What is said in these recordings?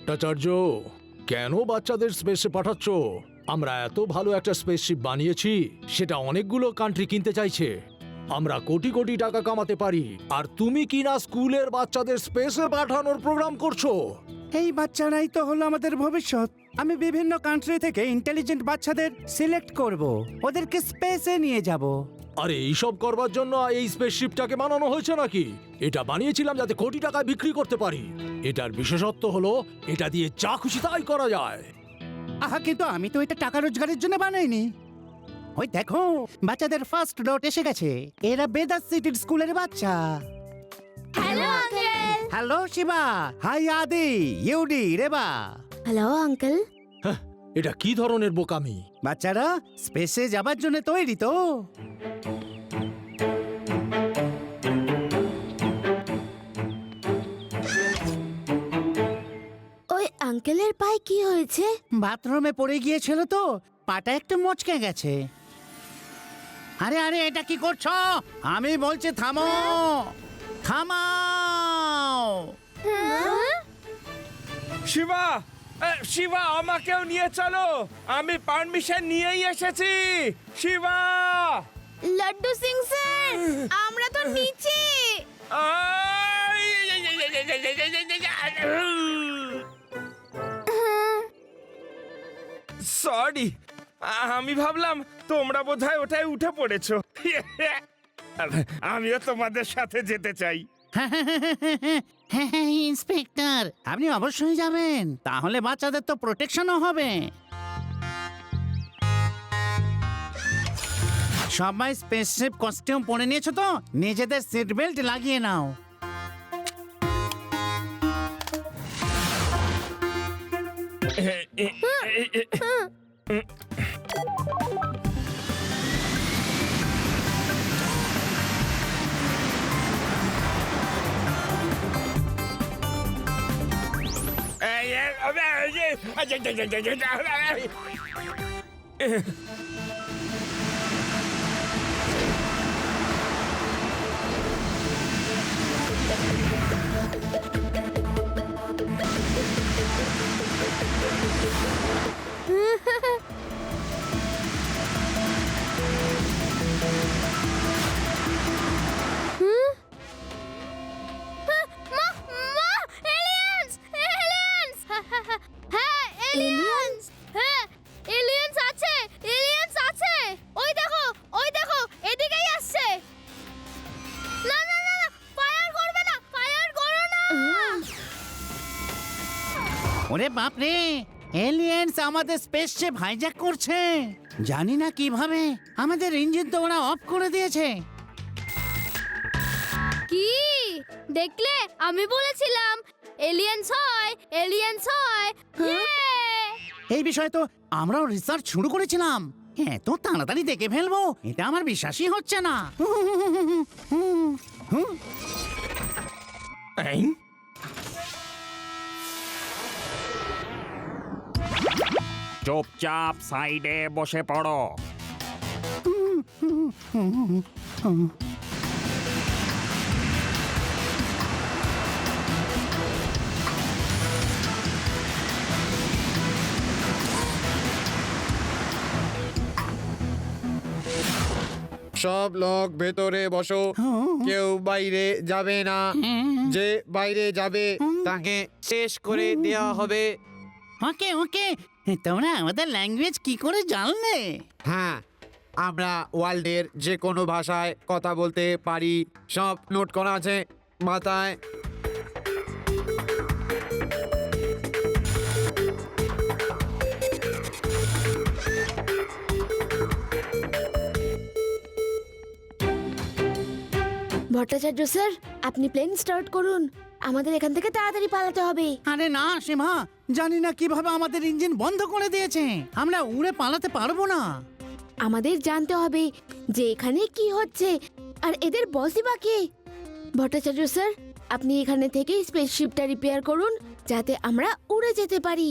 ভট্টাচার্য, কেন বাচ্চাদের স্পেসে পাঠাচ্ছ? আমরা এত ভালো একটা স্পেসশিপ বানিয়েছি, সেটা অনেকগুলো কান্ট্রি কিনতে চাইছে। আমরা কোটি কোটি টাকা কামাতে পারি, আর তুমি কিনা স্কুলের বাচ্চাদের স্পেসে পাঠানোর প্রোগ্রাম করছো। এই বাচ্চারাই তো হলো আমাদের ভবিষ্যৎ। আমি বিভিন্ন কান্ট্রি থেকে ইন্টেলিজেন্ট বাচ্চাদের সিলেক্ট করব, ওদেরকে স্পেসে নিয়ে যাব। আরে এইসব করবার জন্য এই স্পেসশিপটাকে বানানো হয়েছে নাকি? এটা বানিয়েছিলাম যাতে কোটি টাকায় বিক্রি করতে পারি। এটার বিশেষত্ব হলো এটা দিয়ে যা খুশি তাই করা যায়। আহা, কিন্তু আমি তো এটা টাকা রোজগারের জন্য বানাইনি। ওই দেখো, বাচ্চাদের ফার্স্ট লট এসে গেছে। এরা বেদাস সিটির স্কুলের বাচ্চা। Hello uncle. Hello Shiva, hi Adi, ইউডি, রেবা। Hello uncle. এটা কি ধরনের বোকামি? বাচ্চারা স্পেসে যাবার জন্য তৈরি তো? ওই আঙ্কেলের পায়ে কি হয়েছে? বাথরুমে পড়ে গিয়েছিল তো, পাটা একটু মচকে গেছে। আরে আরে, এটা কি করছো? আমি বলছি থামো, থামাও। শিবা, শিবা আমাকেও নিয়ে চলো, আমি পারমিশন নিয়েই এসেছি। শিবা, লাড্ডু সিং স্যার, আমরা তো নিচে। সরি, আমি ভাবলাম তোমরা বোধহয় ওটায় উঠে পড়েছো। আমিও তোমাদের সাথে যেতে চাই। হ্যাঁ ইন্সপেক্টর, আপনি অবশ্যই যাবেন, তাহলে বাচ্চাদের তো প্রোটেকশনও হবে। সবাই স্পেসশিপ কস্টিউম পরে নিয়েছো তো? নিজেদের সিট বেল্ট লাগিয়ে নাও। ওরে বাপরে, এলিয়েন্স আমাদের স্পেসশিপ হাইজ্যাক করছে। জানি না কিভাবে, আমাদের ইঞ্জিন তো ওরা অফ করে দিয়েছে। কি দেখলে? আমি বলেছিলাম এলিয়েন্স হয়, এলিয়েন্স হয়। এই বিষয়ে তো আমরাও রিসার্চ শুরু করেছিলাম। এত তাড়াতাড়ি দেখে ফেলবো, এটা আমার বিশ্বাসই হচ্ছে না। চুপচাপ সাইডে বসে পড়ো। সব লোক ভেতরে বসো, কেউ বাইরে যাবে না। যে বাইরে যাবে তাকে শেষ করে দেওয়া হবে। ওকে ওকে, তোমরা আমাদের ল্যাঙ্গুয়েজ কি করে জানলে? হ্যাঁ, আমরা ওয়ার্ল্ডের যে কোনো ভাষায় কথা বলতে পারি, সব নোট করা আছে মাথায়। ভট্টাচার্য স্যার, আপনি প্লেন স্টার্ট করুন, আমাদের এখান থেকে তাড়াতাড়ি পালাতে হবে। আরে না সীমা, জানি না কিভাবে আমাদের ইঞ্জিন বন্ধ করে দিয়েছে। আমরা উড়ে পালাতে পারবো না। আমাদের জানতে হবে যে এখানে কি হচ্ছে, আর এদের বসই বা কে। ভট্টাচার্য স্যার, আপনি এখানে থেকে স্পেসশিপটা রিপেয়ার করুন, যাতে আমরা উড়ে যেতে পারি।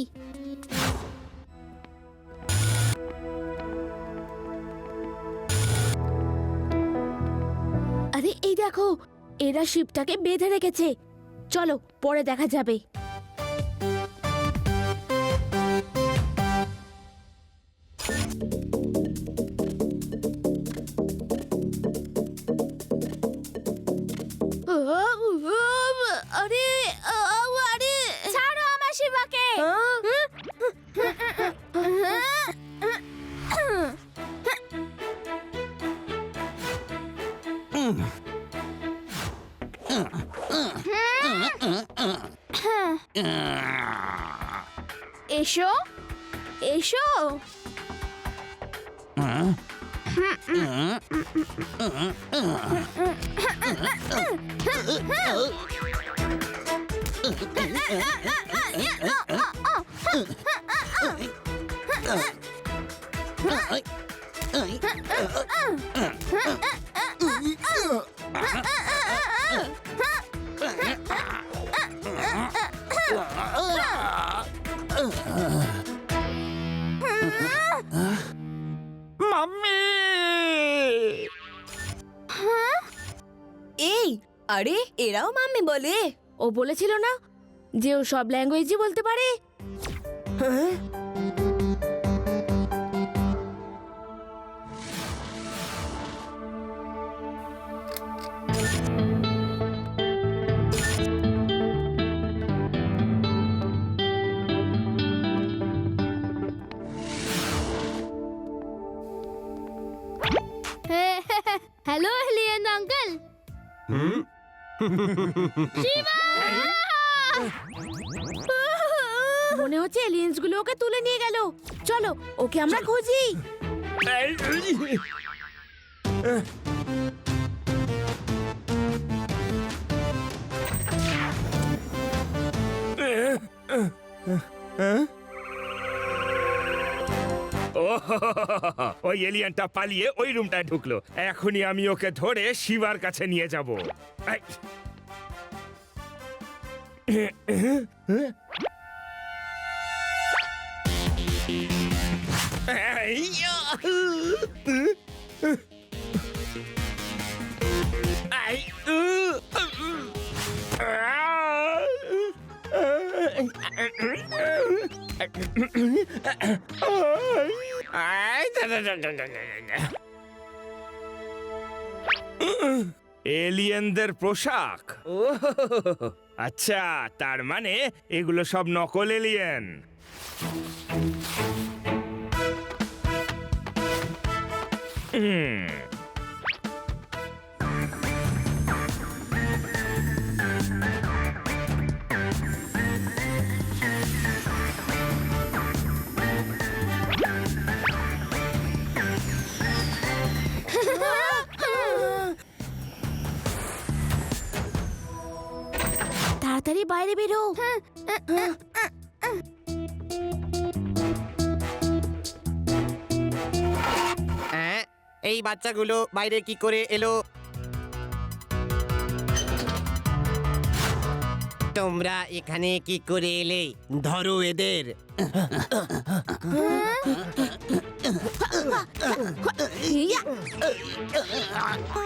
আরে এই দেখো, এরা শিপটাকে বেঁধে রেখেছে। চলো, পরে দেখা যাবে। এসো এসো। মাম্মি! এই আরে এরাও মাম্মি বলে? ও বলেছিল না যে ও সব ল্যাঙ্গুয়েজই বলতে পারে। Hello alien uncle. মনে হচ্ছে এলিয়েন্স গুলো ওকে তুলে নিয়ে গেল। চলো ওকে আমরা খুঁজি। ওই এলিয়েনটা পালিয়ে ওই রুমটায় ঢুকলো। এখনই আমি ওকে ধরে শিবার কাছে নিয়ে যাব। এলিয়েনদের পোশাক। আচ্ছা, তার মানে এগুলো সব নকল এলিয়েন। তাড়াতাড়ি বাইরে বেরো। এই বাচ্চাগুলো বাইরে কি করে এলো? তোমরা এখানে কি করে এলে? ধরো এদের।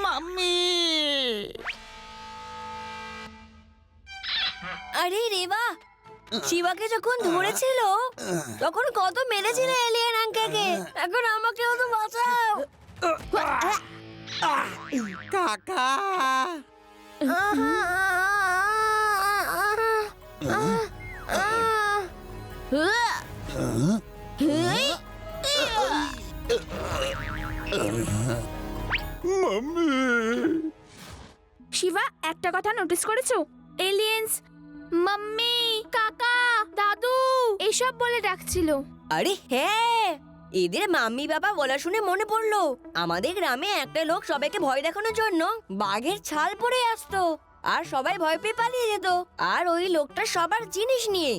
মাম্মি! আরে রেবা, শিবাকে যখন ধরেছিল তখন কত মেরেছিল এলিয়েন আঙ্কেলকে। এখন আমাকেও তো বাঁচাও। কাকা! শিবা, একটা কথা নোটিস করেছো? এলিয়েন্স মাম্মি, কাকা, দাদু এসব বলে ডাকছিল। আরে হ্যাঁ, এদের মাম্মি বাবা বলা শুনে মনে পড়লো আমাদের গ্রামে একটা লোক সবাইকে ভয় দেখানোর জন্য বাঘের ছাল পরে আসতো, আর সবাই ভয় পেয়ে পালিয়ে যেত। আর ওই লোকটা সবার জিনিস নিয়ে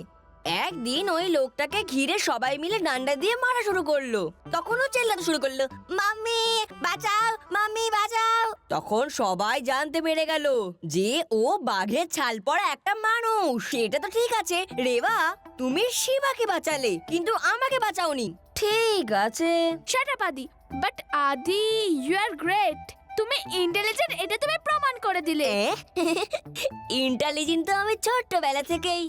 একদিন ওই লোকটাকে ঘিরে সবাই মিলে ডান্ডা দিয়ে মারা শুরু করলো। তখনও চেল্লাতে শুরু করলো, মাম্মি বাঁচাও, মাম্মি বাঁচাও। তখন সবাই জানতে পেরে গেল যে ও বাঘের ছাল পরা একটা মানুষ। সেটা তো ঠিক আছে রেবা, তুমি শিবাকে বাঁচালে কিন্তু আমাকে বাঁচাওনি। ঠিক আছে। শাট আপ আদি। বাট আদি, ইউ আর গ্রেট। তুমি ইন্টেলিজেন্ট, এটা তুমি প্রমাণ করে দিলে। ইন্টেলিজেন্ট তো আমি ছোট্টবেলা থেকেই,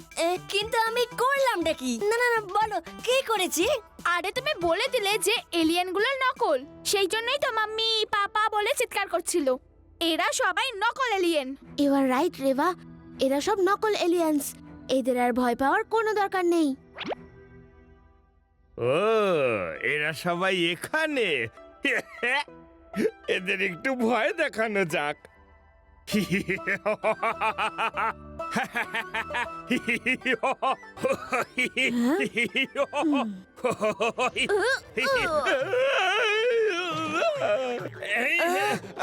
কিন্তু আমি করলামটা কি? না না না, বলো কি করেছি? আরে তুমি বলে দিলে যে এলিয়েনগুলো নকল, সেই জন্যই তো মাম্মি পাপা বলে চিৎকার করছিল। এরা সবাই নকল alien. You are right Reba, এরা সব নকল এলিয়েন্স। এদের আর ভয় পাওয়ার কোনো দরকার নেই। ও, এরা সবাই এখানে। এদের একটু ভয় দেখানো যাক।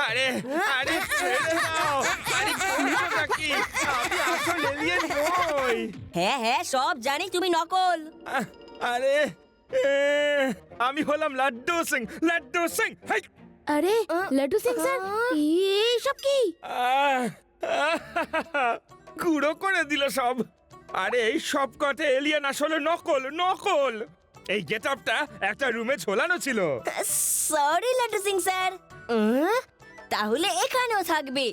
আরে আরে ছেড়ে দাও। আরে করছোটা কি? আমি আসল এলিয়েন নই। হ্যাঁ হ্যাঁ সব জানি তুমি নকল। আরে আমি হলাম লাড্ডু সিং। লাড্ডু সিং হাই। আরে লাড্ডু সিং স্যার এইসব কি? গুঁড়ো করে দিল সব। আরে এই সব কটা এলিয়েন আসলে নকল নকল। এই গেটআপটা একটা রুমে ঝোলানো ছিল। Sorry Laddu Singh sir. তাহলে এখানেও থাকবে।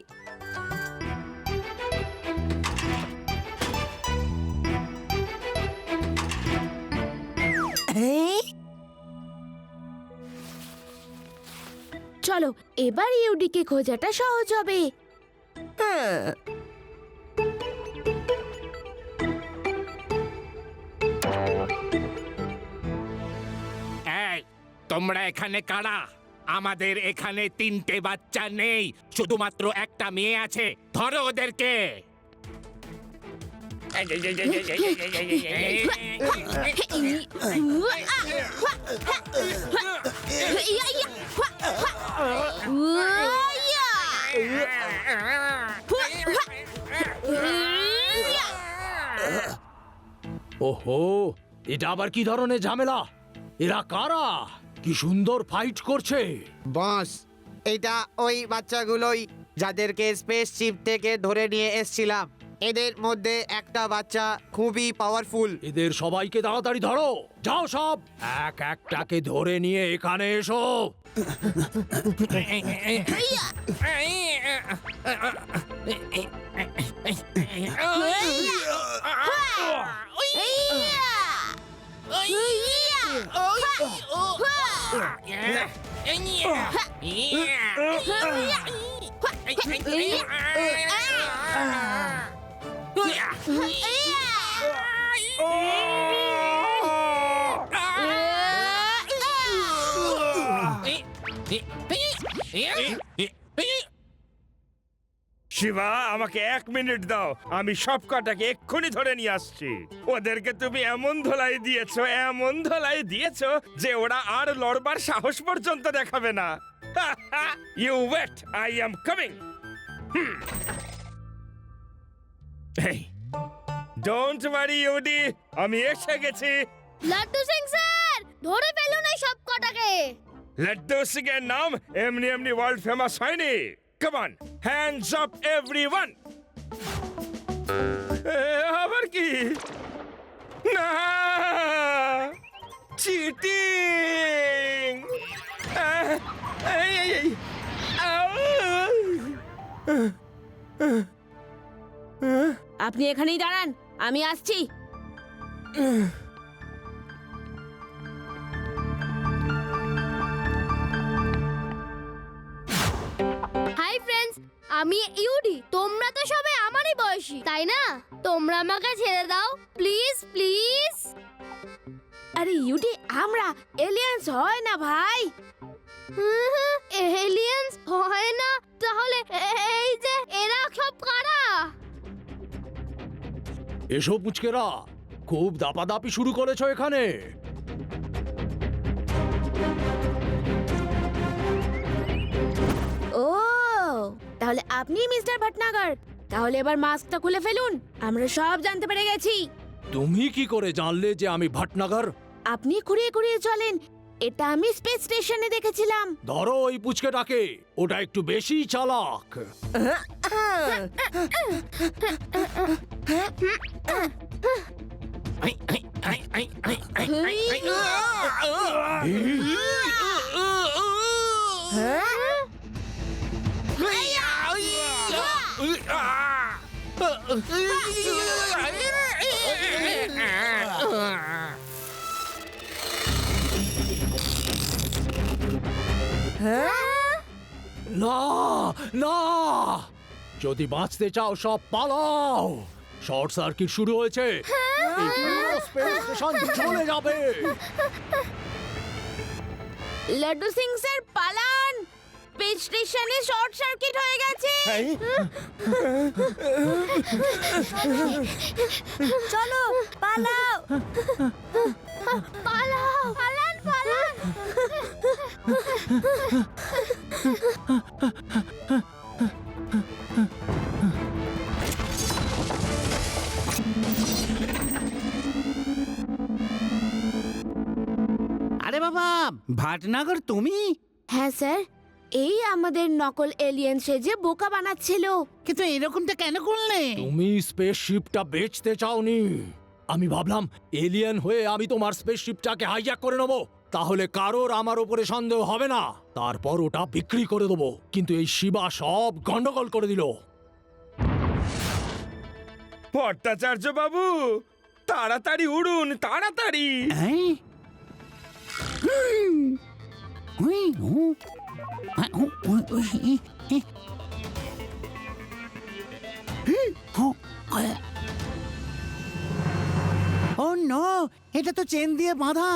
চলো এবার ইউডিকে খোঁজাটা সহজ হবে। হ্যাঁ। এই তোমরা এখানে কারা? আমাদের এখানে 3টে বাচ্চা নেই, শুধুমাত্র একটা মেয়ে আছে। ধরো ওদেরকে। ওহো, এটা আবার কি ধরনের ঝামেলা? এরা কারা? কি সুন্দর ফাইট করছে। বস, এটা ওই বাচ্চাগুলোই যাদেরকে স্পেসশিপ থেকে ধরে নিয়ে এসছিলাম। এদের মধ্যে একটা বাচ্চা খুবই পাওয়ারফুল। এদের সবাইকে তাড়াতাড়ি ধরো। যাও সব এক একটাকে ধরে নিয়ে এখানে এসো। শিবা, আমাকে 1 মিনিট দাও। আমি সব কটাকে এক্ষুনি ধরে নিয়ে আসছি। ওদেরকে তুমি এমন ধোলাই দিয়েছো, এমন ধোলাই দিয়েছো যে ওরা আর লড়বার সাহস পর্যন্ত দেখাবে না। You wait, I am coming. Don't worry ইউডি, আমি এসে গেছি। লাড্ডু সিং স্যার ধরে ফেলুন এই সব কটাকে। লাড্ডু সিং এর নাম এমনি এমনি ওয়ার্ল্ড ফেমাস হয়নি। Come on, hands up everyone. আবার কি? না, চিটিং। আপনি এখানেই দাঁড়ান, আমি আসছি। হাই ফ্রেন্ডস, আমি ইউডি। তোমরা তো সবাই আমারই বয়সী, তাই না? তোমরা আমাকে ছেড়ে দাও প্লিজ প্লিজ। আরে ইউডি, আমরা এলিয়েন্স হয় না ভাই। এলিয়েন্স হয় না? তাহলে এই যে এরা সব কারা? এসো পুচকেরা, খুব দাপাদাপি শুরু করেছো এখানে। ও তাহলে আপনি মিস্টার ভটনাগর। তাহলে এবার মাস্কটা খুলে ফেলুন, আমরা সব জানতে পেরে গেছি। তুমি কি করে জানলে যে আমি ভটনাগর? আপনি খুঁড়িয়ে খুঁড়িয়ে চলেন, এটা আমি স্পেস স্টেশনে দেখেছিলাম। ধরো ওই পুচকেটাকে, ওটা একটু বেশি চালাক। না না, যদি বাঁচতে চাও সব পালাও। শর্ট সার্কিট শুরু হয়েছে, এই পুরো স্পেস স্টেশন চলে যাবে। লাড্ডু সিং স্যার পালান, স্পেস স্টেশনে শর্ট সার্কিট হয়ে গেছে। এই, চলো পালাও। পালাও পালান পালান। আরে বাবা, ভাটনাগর তুমি? হ্যাঁ স্যার, এই আমাদের নকল এলিয়েন সেজে বোকা বানাচ্ছিল। কিন্তু এরকমটা কেন করলে? তুমি স্পেসশিপটা বেচতে চাওনি। আমি ভাবলাম এলিয়েন হয়ে আমি তোমার স্পেসশিপটাকে হাইজ্যাক করে নেব, তাহলে কারোর আমার উপরে সন্দেহ হবে না। তারপর ওটা বিক্রি করে দেবো, কিন্তু এই শিবা সব গন্ডগোল করে দিল। ভট্টাচার্য বাবু, তাড়াতাড়ি উড়ুন, তাড়াতাড়ি। হ্যাঁ? হুই, হু। হ্যাঁ, হু, হু, হু, হি, হি। হু, আয়। ও নো, এটা তো চেন দিয়ে বাঁধা।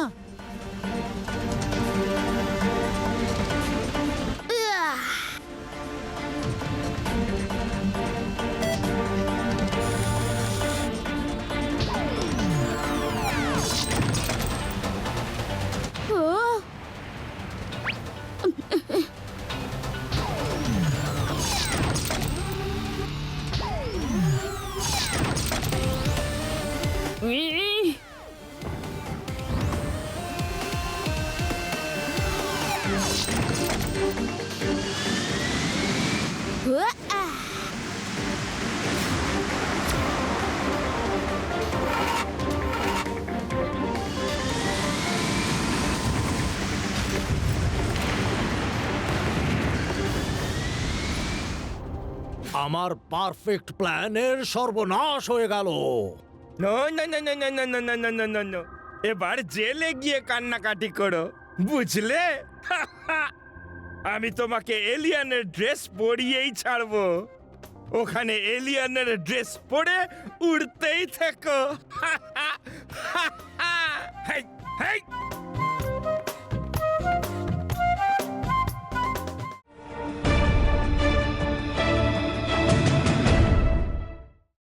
ও, আহ! আমার পারফেক্ট প্ল্যানের সর্বনাশ হয়ে গেল। No no no no no no no no no no no no, এবার জেলে গিয়ে কান্নাকাটি করো, বুঝলে? আমি তোমাকে এলিয়ানের ড্রেস পরিয়েই ছাড়বো। ওখানে এলিয়ানের ড্রেস পরে উড়তেই থেকো। হেই, হেই।